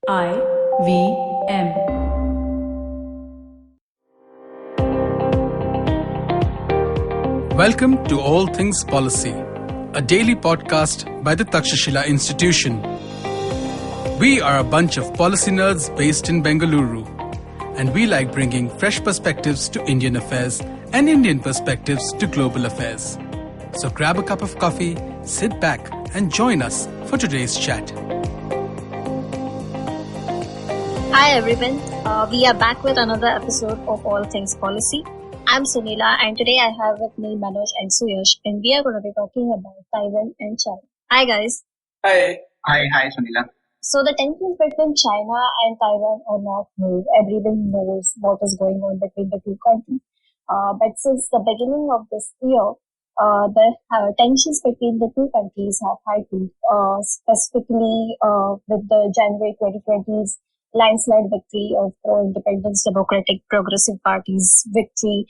IVM. Welcome to All Things Policy, a daily podcast by the Takshashila Institution. We are a bunch of policy nerds based in Bengaluru, and we like bringing fresh perspectives to Indian affairs and Indian perspectives to global affairs. So grab a cup of coffee, sit back, and join us for today's chat. Hi everyone, we are back with another episode of All Things Policy. I'm Sunila and today I have with me Manoj and Suyash and we are going to be talking about Taiwan and China. Hi guys. Hi. Hi Sunila. So the tensions between China and Taiwan are not new. Everyone knows what is going on between the two countries. But since the beginning of this year, the tensions between the two countries have heightened, specifically with the January 2020's landslide victory of pro-independence Democratic Progressive Party's victory,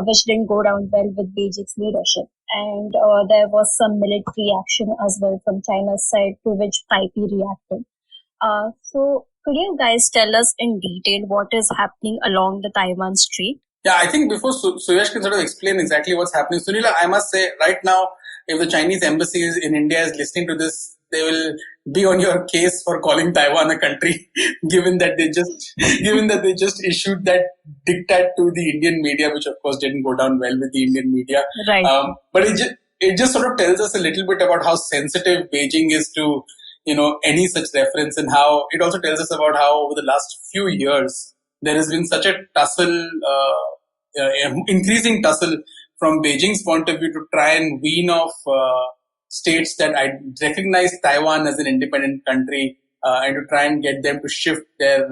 which didn't go down well with Beijing's leadership. And there was some military action as well from China's side, to which Taipei reacted. So could you guys tell us in detail what is happening along the Taiwan Strait? Yeah, I think before Suyash can sort of explain exactly what's happening, Sunila, I must say right now, if the Chinese embassy in India is listening to this, they will be on your case for calling Taiwan a country, given that they just issued that diktat to the Indian media, which of course didn't go down well with the Indian media. Right. But it just sort of tells us a little bit about how sensitive Beijing is to, any such reference, and how it also tells us about how over the last few years there has been such a tussle, increasing tussle from Beijing's point of view to try and wean off states that I recognize Taiwan as an independent country, and to try and get them to shift their,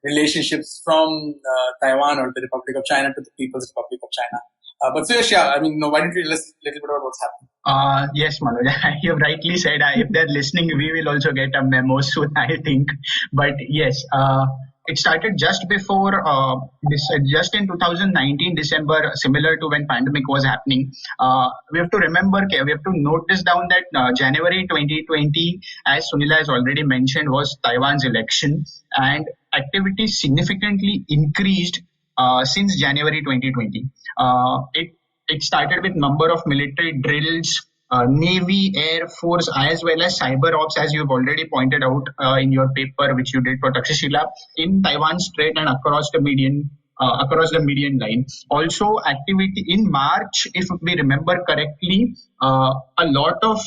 relationships from Taiwan or the Republic of China to the People's Republic of China. But Suyash, why don't you tell us a little bit about what's happening? Yes, Manoj, you have rightly said, if they're listening, we will also get a memo soon, I think. But yes, it started just before, just in 2019 December, similar to when pandemic was happening. We have to remember, we have to note this down that January 2020, as Sunila has already mentioned, was Taiwan's election, and activity significantly increased since January 2020. It started with number of military drills, Navy, Air Force, as well as cyber ops, as you've already pointed out in your paper, which you did for Takshashila, in Taiwan Strait and across the median line. Also, activity in March, if we remember correctly, a lot of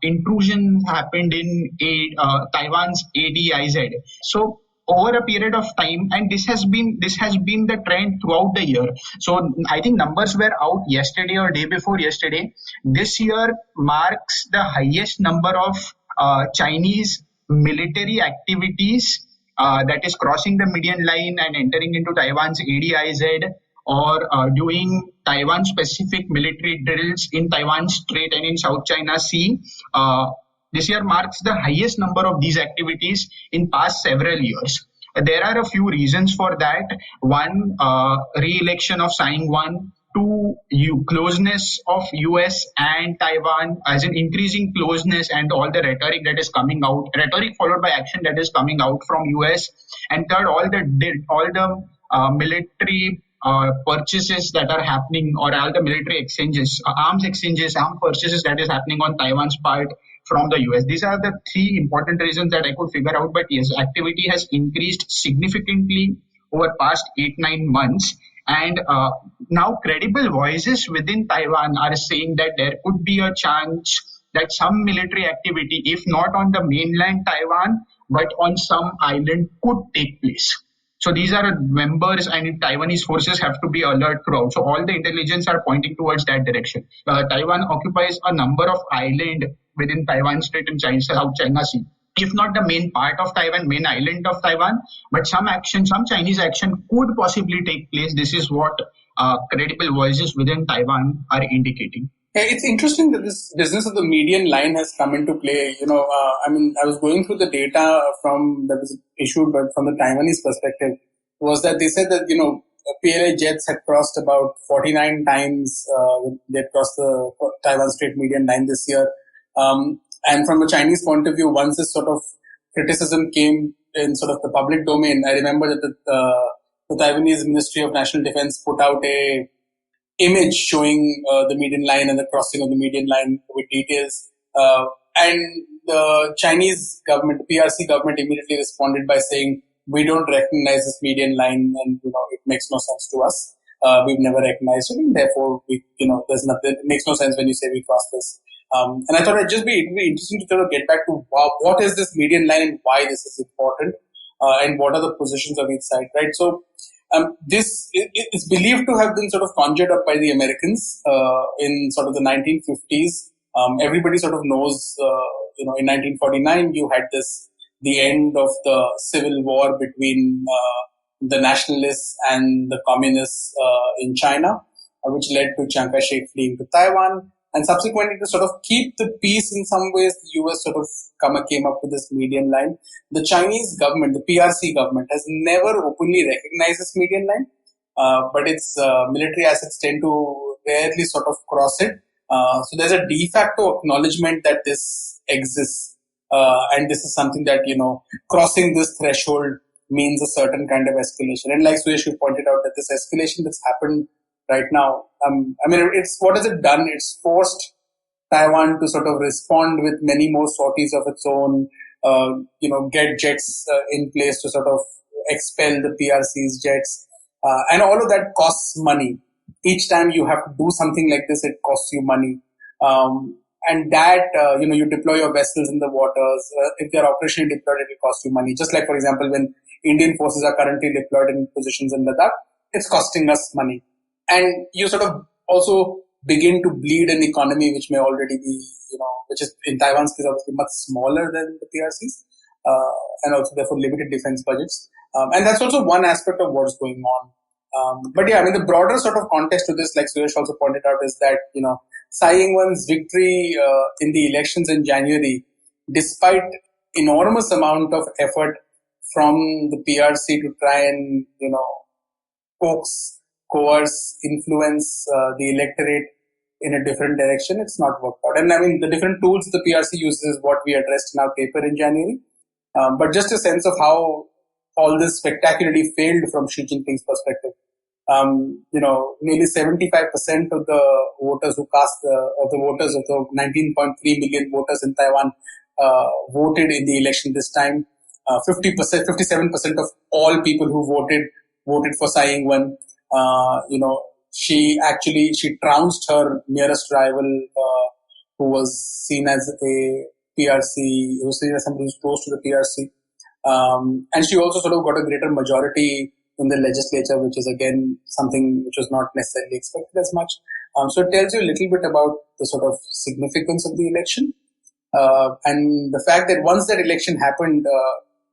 intrusion happened in Taiwan's ADIZ. So over a period of time, and this has been the trend throughout the year. So I think numbers were out yesterday or day before yesterday. This year marks the highest number of Chinese military activities that is crossing the median line and entering into Taiwan's ADIZ, or doing Taiwan-specific military drills in Taiwan Strait and in South China Sea. This year marks the highest number of these activities in past several years. There are a few reasons for that. One, re-election of Tsai Ing-wen. Two, closeness of US and Taiwan, as in increasing closeness and all the rhetoric that is coming out, rhetoric followed by action that is coming out from US. And third, all the military purchases that are happening, or all the military exchanges, arms purchases that is happening on Taiwan's part from the US. These are the three important reasons that I could figure out. But yes, activity has increased significantly over past 8-9 months. And now credible voices within Taiwan are saying that there could be a chance that some military activity, if not on the mainland Taiwan, but on some island, could take place. So these are members, and Taiwanese forces have to be alert throughout. So all the intelligence are pointing towards that direction. Taiwan occupies a number of islands within Taiwan Strait and South China Sea. If not the main part of Taiwan, main island of Taiwan, but some Chinese action could possibly take place. This is what credible voices within Taiwan are indicating. It's interesting that this business of the median line has come into play. I was going through the data that was issued, but from the Taiwanese perspective, was that they said that, PLA jets had crossed about 49 times. They had crossed the Taiwan Strait median line this year. And from a Chinese point of view, once this sort of criticism came in sort of the public domain, I remember that the Taiwanese Ministry of National Defense put out a image showing the median line and the crossing of the median line with details. And the Chinese government, the PRC government, immediately responded by saying, we don't recognize this median line, and it makes no sense to us. We've never recognized it, and therefore there's nothing. It makes no sense when you say we cross this. And I thought it'd be interesting to sort of get back to what is this median line and why this is important, and what are the positions of each side, right? So this is believed to have been sort of conjured up by the Americans in sort of the 1950s. Everybody sort of knows, in 1949 you had the end of the civil war between the nationalists and the communists in China, which led to Chiang Kai-shek fleeing to Taiwan. And subsequently, to sort of keep the peace in some ways, the US sort of came up with this median line. The Chinese government, the PRC government, has never openly recognized this median line, but its military assets tend to rarely sort of cross it. So there's a de facto acknowledgement that this exists, and this is something that, crossing this threshold means a certain kind of escalation. And like Suyash, you pointed out that this escalation that's happened right now, what has it done? It's forced Taiwan to sort of respond with many more sorties of its own, get jets in place to sort of expel the PRC's jets. And all of that costs money. Each time you have to do something like this, it costs you money. And that, you deploy your vessels in the waters. If they're operationally deployed, it will cost you money. Just like, for example, when Indian forces are currently deployed in positions in Ladakh, it's costing us money. And you sort of also begin to bleed an economy which may already be, which is in Taiwan's case obviously much smaller than the PRC's, and also therefore limited defense budgets. And that's also one aspect of what's going on. But yeah, the broader sort of context to this, like Suyash also pointed out, is that, Tsai Ing-wen's victory in the elections in January, despite enormous amount of effort from the PRC to try and, coerce, influence the electorate in a different direction, it's not worked out. And the different tools the PRC uses is what we addressed in our paper in January. But just a sense of how all this spectacularly failed from Xi Jinping's perspective. Nearly 75% of the voters who cast of the 19.3 million voters in Taiwan voted in the election this time. 57% of all people who voted for Tsai Ing-wen. She trounced her nearest rival, who was seen as a PRC, who was seen as somebody who's close to the PRC. And she also sort of got a greater majority in the legislature, which is again something which was not necessarily expected as much. So it tells you a little bit about the sort of significance of the election. And the fact that once that election happened,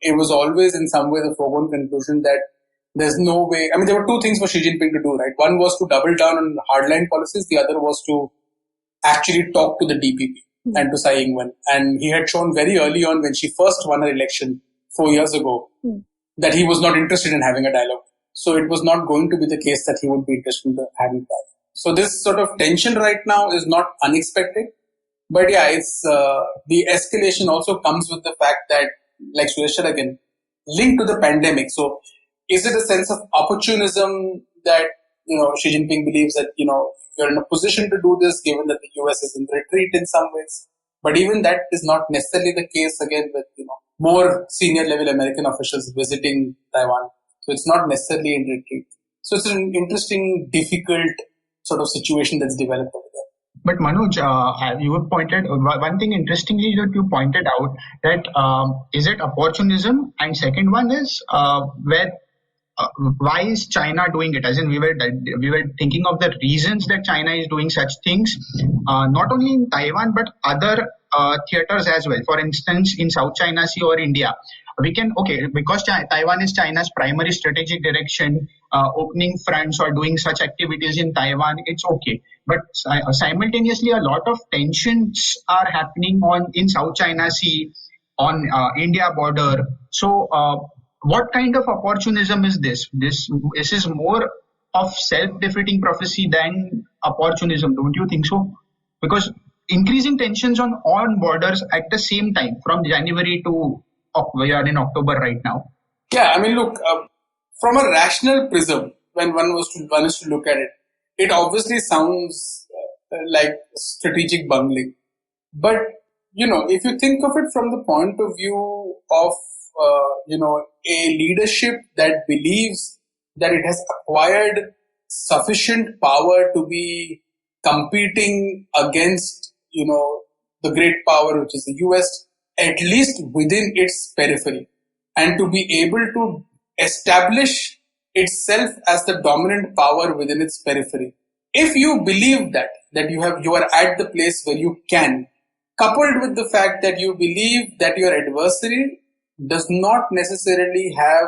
it was always in some way the foregone conclusion that there's no way. There were two things for Xi Jinping to do, right? One was to double down on hardline policies. The other was to actually talk to the DPP and to Tsai Ing-wen. And he had shown very early on, when she first won her election 4 years ago, that he was not interested in having a dialogue. So it was not going to be the case that he would be interested in having that. So this sort of tension right now is not unexpected. But yeah, it's the escalation also comes with the fact that, like Suyash said again, linked to the pandemic. So is it a sense of opportunism that, Xi Jinping believes that, you're in a position to do this given that the US is in retreat in some ways? But even that is not necessarily the case again with, more senior level American officials visiting Taiwan. So it's not necessarily in retreat. So it's an interesting, difficult sort of situation that's developed over there. But Manoj, you have pointed one thing interestingly that you pointed out, that is it opportunism, and second one is why is China doing it? As in, we were thinking of the reasons that China is doing such things, not only in Taiwan but other theaters as well. For instance, in South China Sea or India, because Taiwan is China's primary strategic direction, opening fronts or doing such activities in Taiwan, it's okay. But simultaneously, a lot of tensions are happening in South China Sea, on India border. So what kind of opportunism is this? This is more of self-defeating prophecy than opportunism, don't you think so? Because increasing tensions on borders at the same time from January to we are in October right now. Yeah, I mean, look, from a rational prism, when one is to look at it, it obviously sounds like strategic bungling. But, if you think of it from the point of view of, a leadership that believes that it has acquired sufficient power to be competing against, the great power, which is the US, at least within its periphery, and to be able to establish itself as the dominant power within its periphery. If you believe that you are at the place where you can, coupled with the fact that you believe that your adversary does not necessarily have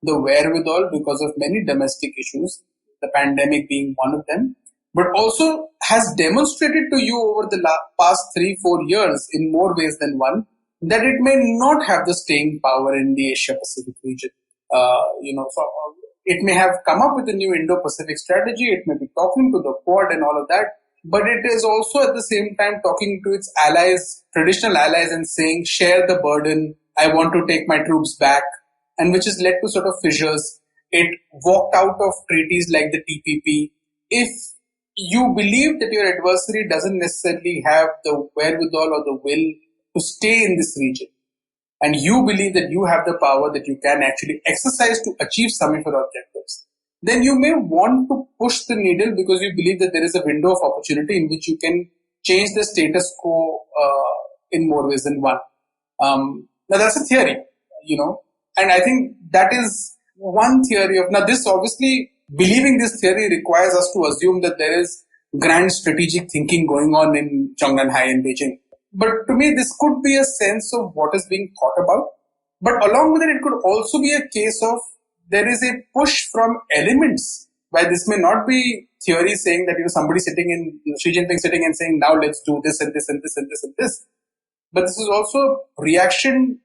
the wherewithal because of many domestic issues, the pandemic being one of them, but also has demonstrated to you over the past 3-4 years in more ways than one that it may not have the staying power in the Asia Pacific region. It may have come up with a new Indo-Pacific strategy. It may be talking to the Quad and all of that, but it is also at the same time talking to its allies, traditional allies, and saying, share the burden. I want to take my troops back, and which has led to sort of fissures. It walked out of treaties like the TPP. If you believe that your adversary doesn't necessarily have the wherewithal or the will to stay in this region, and you believe that you have the power that you can actually exercise to achieve some of your objectives, then you may want to push the needle because you believe that there is a window of opportunity in which you can change the status quo in more ways than one. Now that's a theory, and I think that is one theory of, now this obviously, believing this theory requires us to assume that there is grand strategic thinking going on in Zhongnanhai and Beijing. But to me, this could be a sense of what is being thought about. But along with it could also be a case of there is a push from elements, where this may not be theory saying that somebody sitting in, Xi Jinping sitting and saying, now let's do this and this and this and this and this. But this is also reaction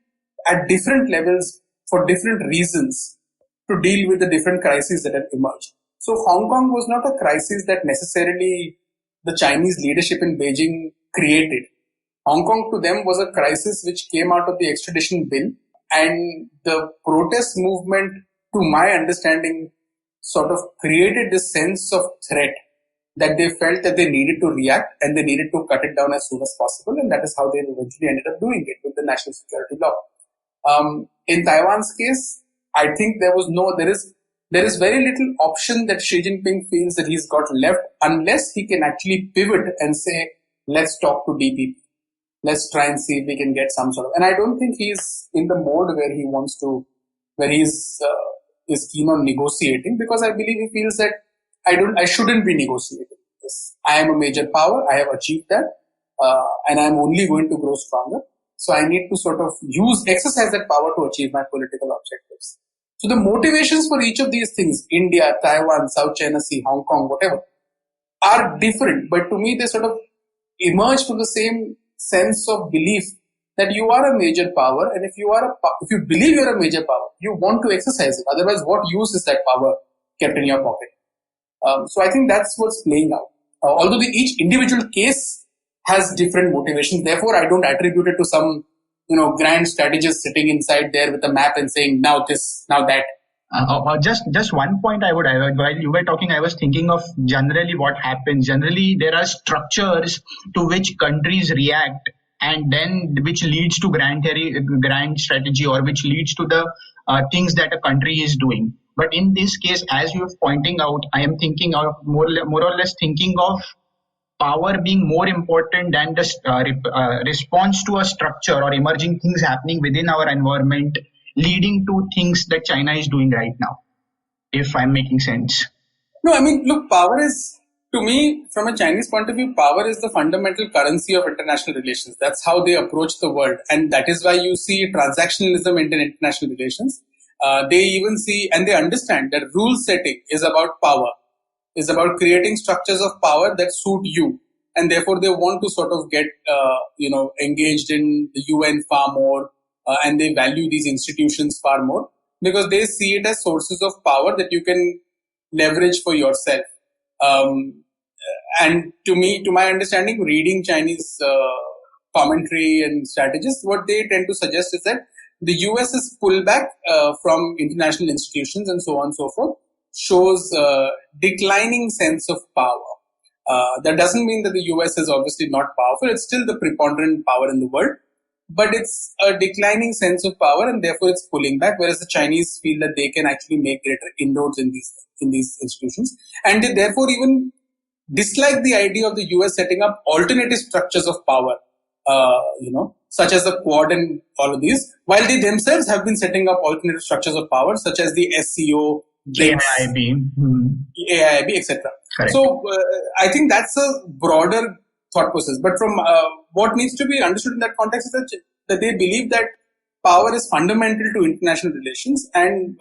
at different levels for different reasons to deal with the different crises that have emerged. So Hong Kong was not a crisis that necessarily the Chinese leadership in Beijing created. Hong Kong to them was a crisis which came out of the extradition bill, and the protest movement, to my understanding, sort of created this sense of threat that they felt that they needed to react and they needed to cut it down as soon as possible, and that is how they eventually ended up doing it with the national security law. In Taiwan's case, I think there is very little option that Xi Jinping feels that he's got left unless he can actually pivot and say, let's talk to DPP. Let's try and see if we can get some sort of, and I don't think he's in the mode where he wants to, where he's is keen on negotiating, because I believe he feels that I shouldn't be negotiating this. I am a major power. I have achieved that, and I'm only going to grow stronger. So I need to sort of exercise that power to achieve my political objectives. So the motivations for each of these things, India, Taiwan, South China Sea, Hong Kong, whatever, are different. But to me, they sort of emerge from the same sense of belief that you are a major power, and if you believe you're a major power, you want to exercise it. Otherwise, what use is that power kept in your pocket? So I think that's what's playing out. Although each individual case has different motivations, therefore I don't attribute it to some grand strategist sitting inside there with a map and saying now this, now that. Just one point I would add. While you were talking, I was thinking of generally what happens. Generally, there are structures to which countries react, and then which leads to grand strategy, or which leads to the things that a country is doing. But in this case, as you are pointing out, I am thinking of more or less thinking of power being more important than the response to a structure or emerging things happening within our environment, leading to things that China is doing right now, if I'm making sense. No, I mean, look, power is, to me, from a Chinese point of view, power is the fundamental currency of international relations. That's how they approach the world. And that is why you see transactionalism in international relations. They even see, and they understand that rule setting is about power, is about creating structures of power that suit you. And therefore, they want to sort of get, engaged in the UN far more. And they value these institutions far more because they see it as sources of power that you can leverage for yourself. And to my understanding, reading Chinese commentary and strategists, what they tend to suggest is that the US's pullback from international institutions and so on and so forth shows declining sense of power. That doesn't mean that the US is obviously not powerful. It's still the preponderant power in the world, but it's a declining sense of power, and therefore it's pulling back. Whereas the Chinese feel that they can actually make greater inroads in these institutions, and they therefore even dislike the idea of the US setting up alternative structures of power, such as the Quad and all of these, while they themselves have been setting up alternative structures of power, such as the SCO, AIIB, etc. So I think that's a broader thought process. But from what needs to be understood in that context is that they believe that power is fundamental to international relations, and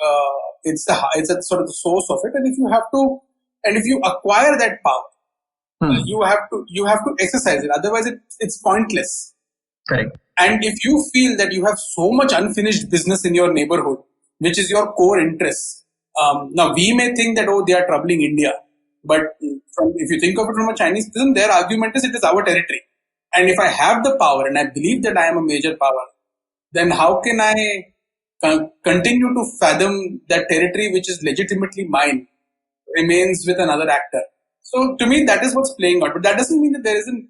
it's a sort of the source of it. And if you acquire that power, you have to exercise it. Otherwise, it's pointless. Correct. And if you feel that you have so much unfinished business in your neighborhood, which is your core interest, now we may think that they are troubling India, but if you think of it from a Chinese prism, their argument is it is our territory. And if I have the power and I believe that I am a major power, then how can I continue to fathom that territory which is legitimately mine remains with another actor? So to me, that is what's playing out. But that doesn't mean that there isn't.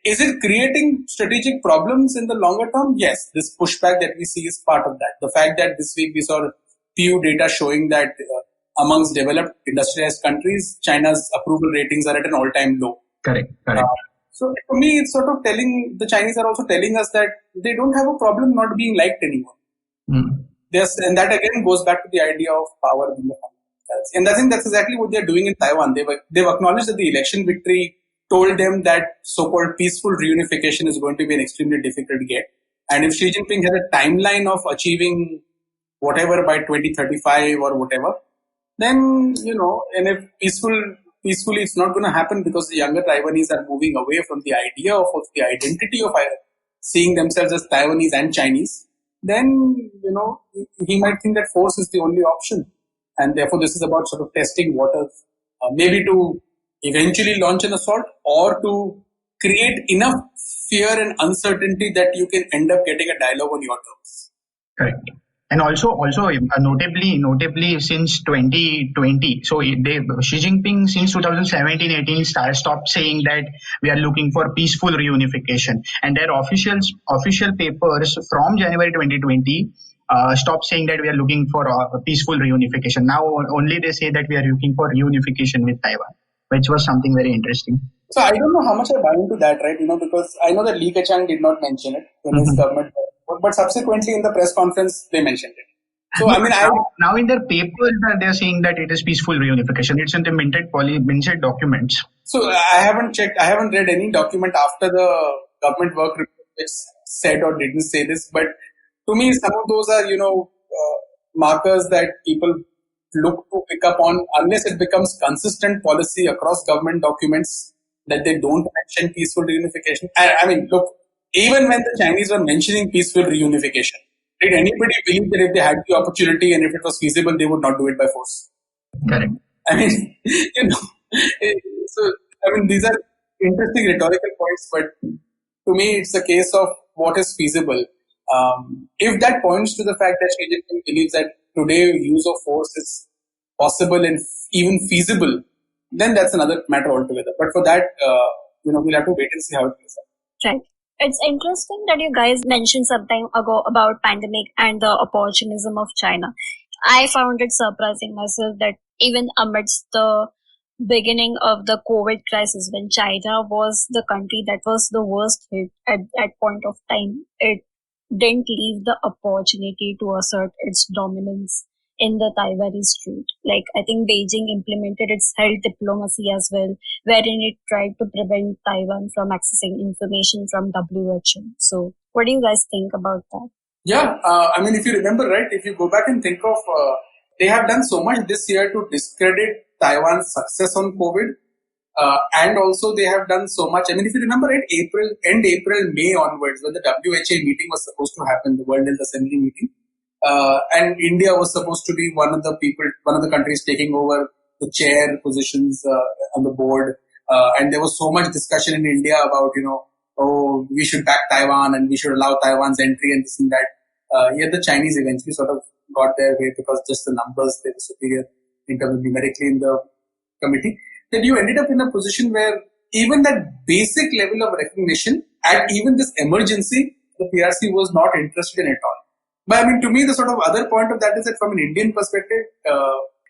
Is it creating strategic problems in the longer term? Yes, this pushback that we see is part of that. The fact that this week we saw few data showing that amongst developed industrialized countries, China's approval ratings are at an all-time low. Correct. So for me, it's sort of the Chinese are also telling us that they don't have a problem not being liked anymore. And that again goes back to the idea of power being the fundamental. And I think that's exactly what they're doing in Taiwan. They've acknowledged that the election victory told them that so-called peaceful reunification is going to be an extremely difficult get. And if Xi Jinping has a timeline of achieving whatever by 2035 or whatever, then, and if peacefully it's not going to happen because the younger Taiwanese are moving away from the idea of the identity of seeing themselves as Taiwanese and Chinese, then, he might think that force is the only option. And therefore, this is about sort of testing waters, maybe to eventually launch an assault or to create enough fear and uncertainty that you can end up getting a dialogue on your terms. Correct. And also notably since 2020, so Xi Jinping since 2017-18 stopped saying that we are looking for peaceful reunification, and their official papers from January 2020 stopped saying that we are looking for peaceful reunification. Now only they say that we are looking for reunification with Taiwan, which was something very interesting. So I don't know how much I buy into that, right? Because I know that Li Keqiang did not mention it in his government. But subsequently in the press conference, they mentioned it. So, now in their papers, they're saying that it is peaceful reunification. It's in the minted documents. So, I haven't checked. I haven't read any document after the government work report which said or didn't say this. But to me, some of those are, markers that people look to pick up on unless it becomes consistent policy across government documents that they don't mention peaceful reunification. Look, even when the Chinese were mentioning peaceful reunification, did anybody believe that if they had the opportunity and if it was feasible, they would not do it by force? Correct. These are interesting rhetorical points, but to me, it's a case of what is feasible. If that points to the fact that Xi Jinping believes that today use of force is possible and even feasible, then that's another matter altogether. But for that, we'll have to wait and see how it plays out. Right. It's interesting that you guys mentioned some time ago about pandemic and the opportunism of China. I found it surprising myself that even amidst the beginning of the COVID crisis, when China was the country that was the worst hit at that point of time, it didn't leave the opportunity to assert its dominance in the Taiwan Strait. Like, I think Beijing implemented its health diplomacy as well, wherein it tried to prevent Taiwan from accessing information from WHO. So what do you guys think about that? Yeah, if you remember, right, if you go back and think of, they have done so much this year to discredit Taiwan's success on COVID. And also they have done so much. If you remember, right, end April, May onwards, when the WHO meeting was supposed to happen, the World Health Assembly meeting, and India was supposed to be one of the countries taking over the chair positions on the board. And there was so much discussion in India about, we should back Taiwan and we should allow Taiwan's entry and this and that. Yet the Chinese eventually sort of got their way because just the numbers, they were superior in terms of numerically in the committee. That you ended up in a position where even that basic level of recognition at even this emergency, the PRC was not interested in at all. But I mean, to me, the sort of other point of that is that from an Indian perspective,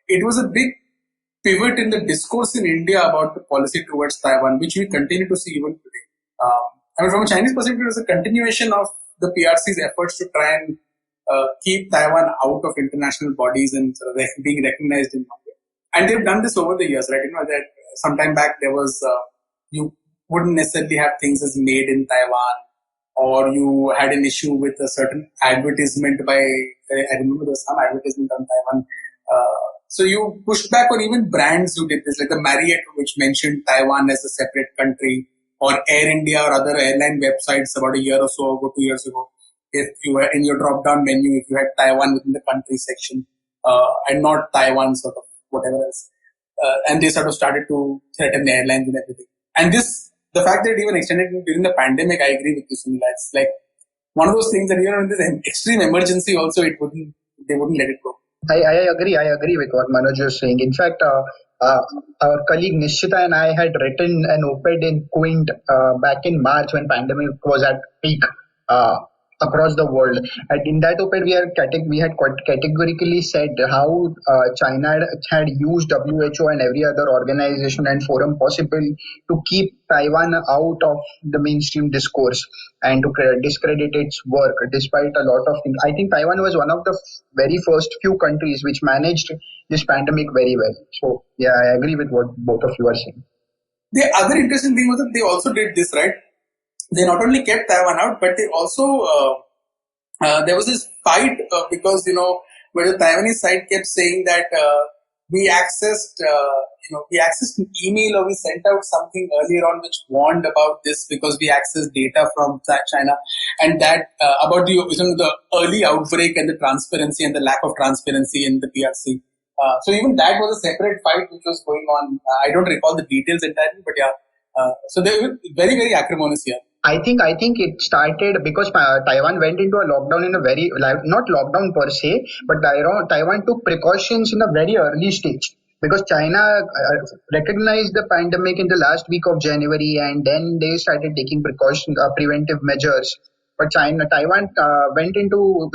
it was a big pivot in the discourse in India about the policy towards Taiwan, which we continue to see even today. I mean, from a Chinese perspective, it was a continuation of the PRC's efforts to try and keep Taiwan out of international bodies and being recognized in one way. And they've done this over the years, right? You know, that sometime back there was, you wouldn't necessarily have things as made in Taiwan, or you had an issue with a certain advertisement by, I remember there was some advertisement on Taiwan. So you pushed back on even brands who did this, like the Marriott, which mentioned Taiwan as a separate country, or Air India or other airline websites about a year or so ago, 2 years ago. If you were in your drop-down menu, if you had Taiwan within the country section, and not Taiwan sort of whatever else. And they sort of started to threaten airlines and everything. And this, the fact that it even extended during the pandemic, I agree with you, Sunila. It's like one of those things that, you know, in this extreme emergency also, they wouldn't let it go. I agree with what Manoj was saying. In fact, our colleague Nishita and I had written an op-ed in Quint back in March when pandemic was at peak across the world. And in that op-ed, we had categorically said how China had used WHO and every other organization and forum possible to keep Taiwan out of the mainstream discourse and to discredit its work despite a lot of things. I think Taiwan was one of the very first few countries which managed this pandemic very well. So, yeah, I agree with what both of you are saying. The other interesting thing was that they also did this, right? They not only kept Taiwan out, but they also, there was this fight because, you know, where the Taiwanese side kept saying that we accessed an email, or we sent out something earlier on which warned about this because we accessed data from China, and that about the early outbreak and the transparency and the lack of transparency in the PRC. So even that was a separate fight which was going on. I don't recall the details entirely, but yeah. So they were very, very acrimonious here. I think it started because Taiwan went into a lockdown in a very, not lockdown per se, but Taiwan took precautions in a very early stage. Because China recognized the pandemic in the last week of January, and then they started taking preventive measures. But Taiwan went into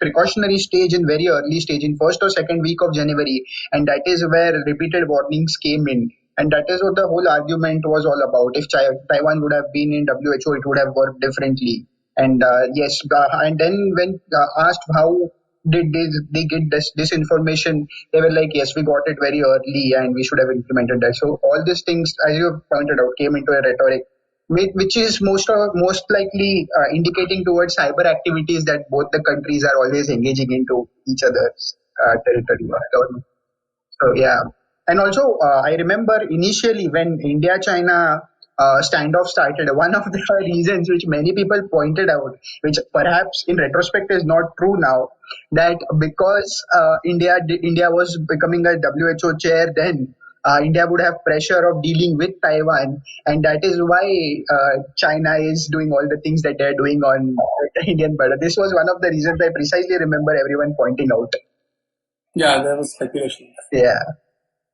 precautionary stage in very early stage, in first or second week of January, and that is where repeated warnings came in. And that is what the whole argument was all about. If Taiwan would have been in WHO, it would have worked differently. And yes, and then when asked how did they get this information, they were like, yes, we got it very early and we should have implemented that. So all these things, as you have pointed out, came into a rhetoric, which is most likely indicating towards cyber activities that both the countries are always engaging into each other's territory. So yeah. And also, I remember initially when India-China standoff started, one of the reasons which many people pointed out, which perhaps in retrospect is not true now, that because India was becoming a WHO chair then, India would have pressure of dealing with Taiwan, and that is why China is doing all the things that they're doing on the Indian border. This was one of the reasons I precisely remember everyone pointing out. Yeah, there was speculation. Yeah.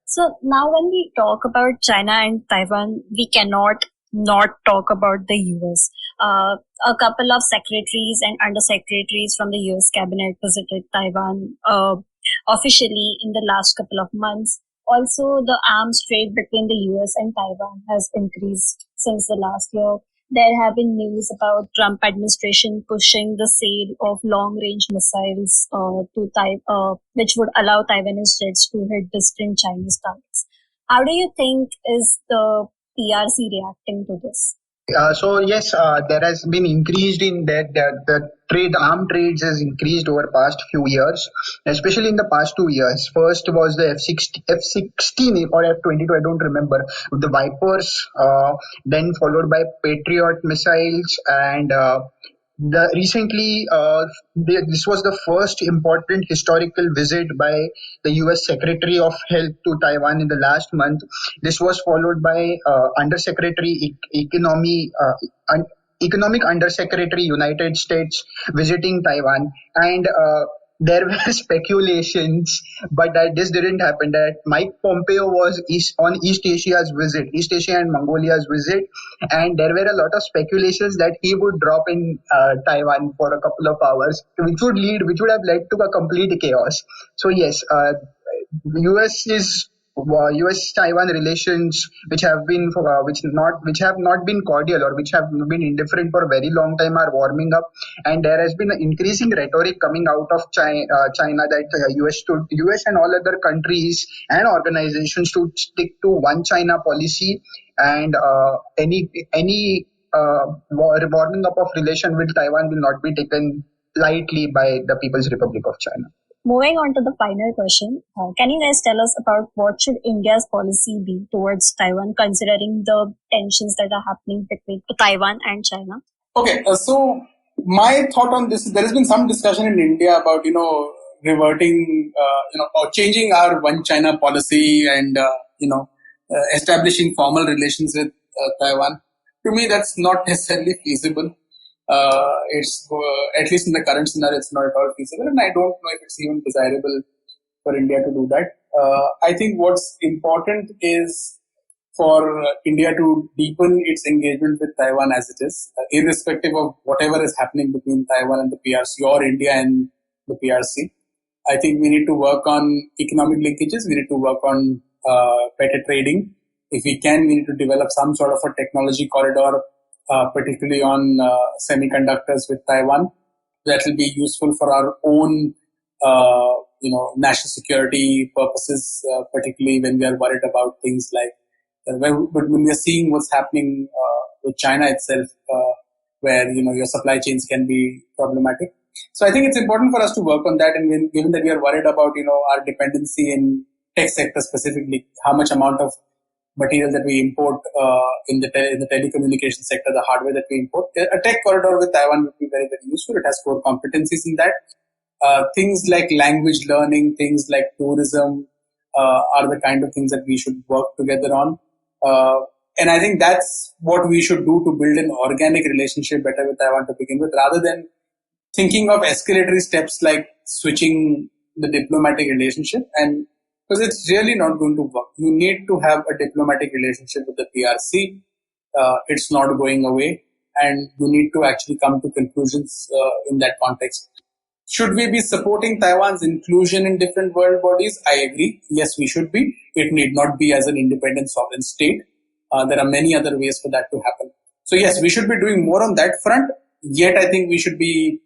So now when we talk about China and Taiwan, we cannot not talk about the US. A couple of secretaries and undersecretaries from the US cabinet visited Taiwan officially in the last couple of months. Also, the arms trade between the US and Taiwan has increased since the last year. There have been news about Trump administration pushing the sale of long-range missiles which would allow Taiwanese jets to hit distant Chinese targets. How do you think is the PRC reacting to this? So yes, there has been increased in that the arm trades has increased over past few years, especially in the past 2 years. First was the F-16 or F-22, I don't remember, the Vipers, then followed by Patriot missiles, and recently this was the first important historical visit by the US Secretary of Health to Taiwan in the last month. This was followed by Undersecretary Economic Undersecretary, United States, visiting Taiwan, and there were speculations, but this didn't happen. That Mike Pompeo was on East Asia and Mongolia's visit, and there were a lot of speculations that he would drop in Taiwan for a couple of hours, which would have led to a complete chaos. So yes, US is US-Taiwan relations, which have not been cordial or which have been indifferent for a very long time, are warming up, and there has been an increasing rhetoric coming out of China that US and all other countries and organizations should stick to one China policy, and any warming up of relation with Taiwan will not be taken lightly by the People's Republic of China. Moving on to the final question, can you guys tell us about what should India's policy be towards Taiwan, considering the tensions that are happening between Taiwan and China? Okay, so my thought on this is there has been some discussion in India about reverting or changing our one China policy and establishing formal relations with Taiwan. To me, that's not necessarily feasible. It's at least in the current scenario, it's not at all feasible, and I don't know if it's even desirable for India to do that. I think what's important is for India to deepen its engagement with Taiwan as it is, irrespective of whatever is happening between Taiwan and the PRC or India and the PRC. I think we need to work on economic linkages. We need to work on better trading. If we can, we need to develop some sort of a technology corridor, particularly on semiconductors with Taiwan. That will be useful for our own, national security purposes, particularly when we are worried about things like, when we are seeing what's happening with China itself, where, your supply chains can be problematic. So I think it's important for us to work on that. And given that we are worried about, our dependency in tech sector specifically, how much amount of material that we import in the telecommunication sector, the hardware that we import. A tech corridor with Taiwan would be very, very useful. It has core competencies in that. Things like language learning, things like tourism are the kind of things that we should work together on. And I think that's what we should do to build an organic relationship better with Taiwan to begin with, rather than thinking of escalatory steps like switching the diplomatic relationship, and because it's really not going to work. You need to have a diplomatic relationship with the PRC. It's not going away, and you need to actually come to conclusions in that context. Should we be supporting Taiwan's inclusion in different world bodies? I agree. Yes, we should be. It need not be as an independent sovereign state. There are many other ways for that to happen. So yes, we should be doing more on that front. Yet I think we should be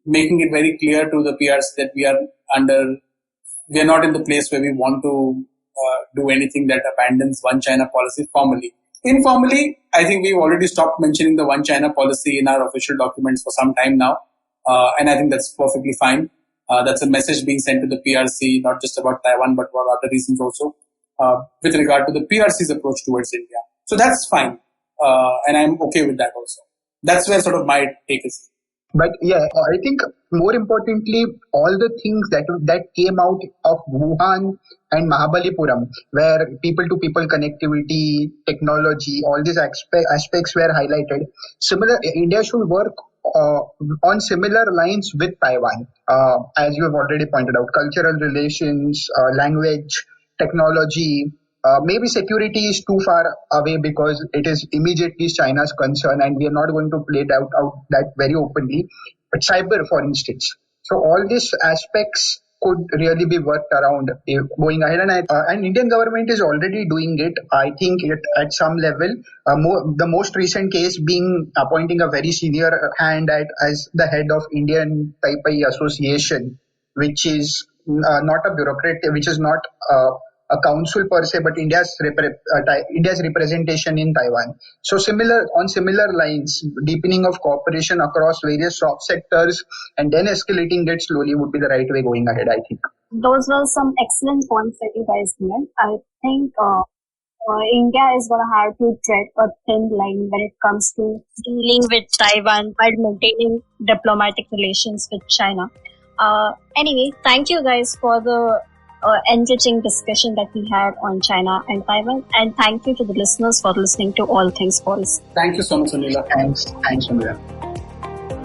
making it very clear to the PRC that we are not in the place where we want to do anything that abandons one China policy formally. Informally, I think we've already stopped mentioning the one China policy in our official documents for some time now. And I think that's perfectly fine. That's a message being sent to the PRC, not just about Taiwan, but for other reasons also, with regard to the PRC's approach towards India. So that's fine. And I'm okay with that also. That's where sort of my take is. But yeah, I think more importantly, all the things that came out of Wuhan and Mahabalipuram, where people-to-people connectivity, technology, all these aspects were highlighted. India should work on similar lines with Taiwan, as you have already pointed out, cultural relations, language, technology. Maybe security is too far away because it is immediately China's concern, and we are not going to play out that very openly. But cyber, for instance. So all these aspects could really be worked around going ahead, and Indian government is already doing it. I think at some level. The most recent case being appointing a very senior hand as the head of Indian Taipei Association, which is not a bureaucrat, which is not a council per se, but India's representation in Taiwan. So on similar lines, deepening of cooperation across various soft sectors and then escalating it slowly would be the right way going ahead, I think. Those were some excellent points that you guys made. I think India is going to have to tread a thin line when it comes to dealing with Taiwan while maintaining diplomatic relations with China. Anyway, thank you guys for the enriching discussion that we had on China and Taiwan. And thank you to the listeners for listening to All Things Policy. Thank you so much, Sunila. Thanks, Sunila.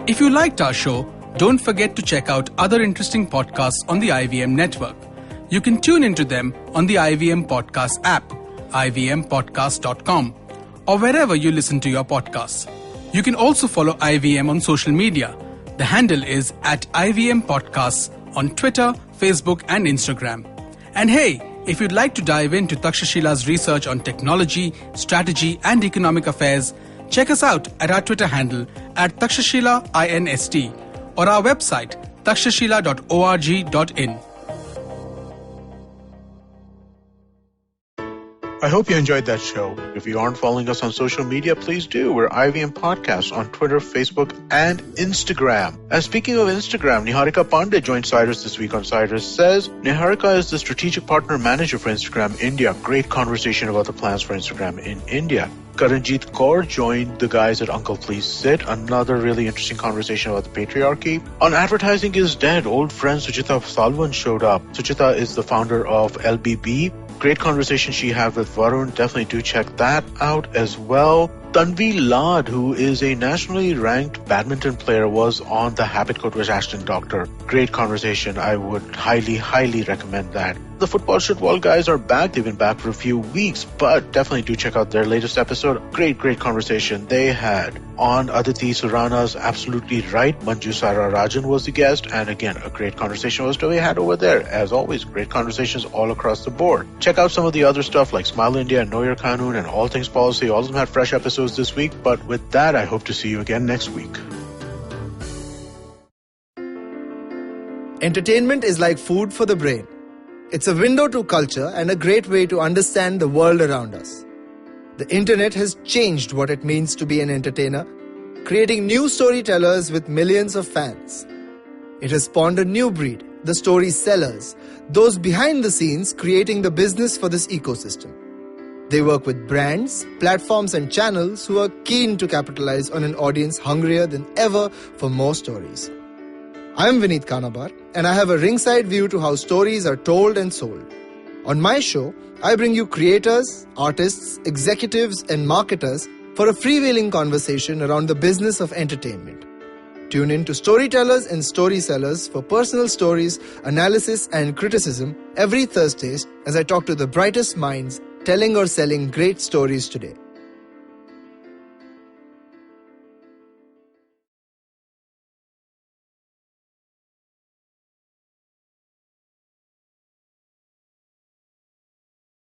If you liked our show, don't forget to check out other interesting podcasts on the IVM network. You can tune into them on the IVM Podcast app, ivmpodcast.com, or wherever you listen to your podcasts. You can also follow IVM on social media. The handle is @IVM Podcasts on Twitter, Facebook, and Instagram. And hey, if you'd like to dive into Takshashila's research on technology, strategy, and economic affairs, check us out at our Twitter handle @TakshashilaINST or our website takshashila.org.in. I hope you enjoyed that show. If you aren't following us on social media, please do. We're IVM Podcasts on Twitter, Facebook, and Instagram. And speaking of Instagram, Niharika Pandey joined Cyrus this week on Cyrus Says. Niharika is the strategic partner manager for Instagram India. Great conversation about the plans for Instagram in India. Karanjit Kaur joined the guys at Uncle Please Sit. Another really interesting conversation about the patriarchy. On Advertising is Dead, old friend Suchita Salwan showed up. Suchita is the founder of LBB. Great conversation she had with Varun. Definitely do check that out as well. Tanvi Lad, who is a nationally ranked badminton player, was on the Habit Code with Ashton Doctor. Great conversation. I would highly recommend that. The Football Shitwall guys are back. They've been back for a few weeks, but definitely do check out their latest episode. Great conversation they had. On Aditi Surana's Absolutely Right, Manju Sara Rajan was the guest, and again, a great conversation was to be had over there. As always, great conversations all across the board. Check out some of the other stuff like Smile India, Know Your Kanun, and All Things Policy. All of them had fresh episodes this week, but with that, I hope to see you again next week. Entertainment is like food for the brain. It's a window to culture and a great way to understand the world around us. The internet has changed what it means to be an entertainer, creating new storytellers with millions of fans. It has spawned a new breed, the story-sellers, those behind the scenes creating the business for this ecosystem. They work with brands, platforms, and channels who are keen to capitalize on an audience hungrier than ever for more stories. I'm Vineet Kanabar, and I have a ringside view to how stories are told and sold. On my show, I bring you creators, artists, executives, and marketers for a freewheeling conversation around the business of entertainment. Tune in to Storytellers and Storysellers for personal stories, analysis, and criticism every Thursdays as I talk to the brightest minds telling or selling great stories today.